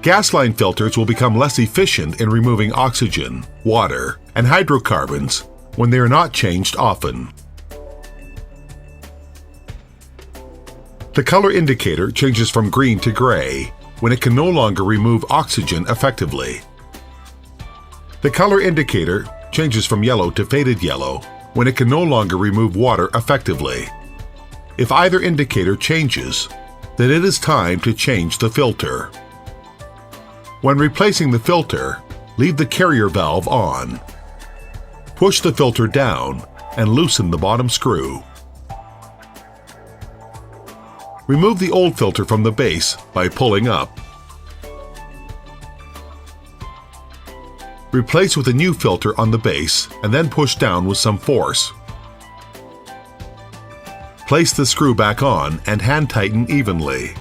Gas line filters will become less efficient in removing oxygen, water, and hydrocarbons when they are not changed often. The color indicator changes from green to gray when it can no longer remove oxygen effectively. The color indicator changes from yellow to faded yellow when it can no longer remove water effectively. If either indicator changes, then it is time to change the filter. When replacing the filter, leave the carrier valve on. Push the filter down and loosen the bottom screw. Remove the old filter from the base by pulling up. Replace with a new filter on the base and then push down with some force. Place the screw back on and hand tighten evenly.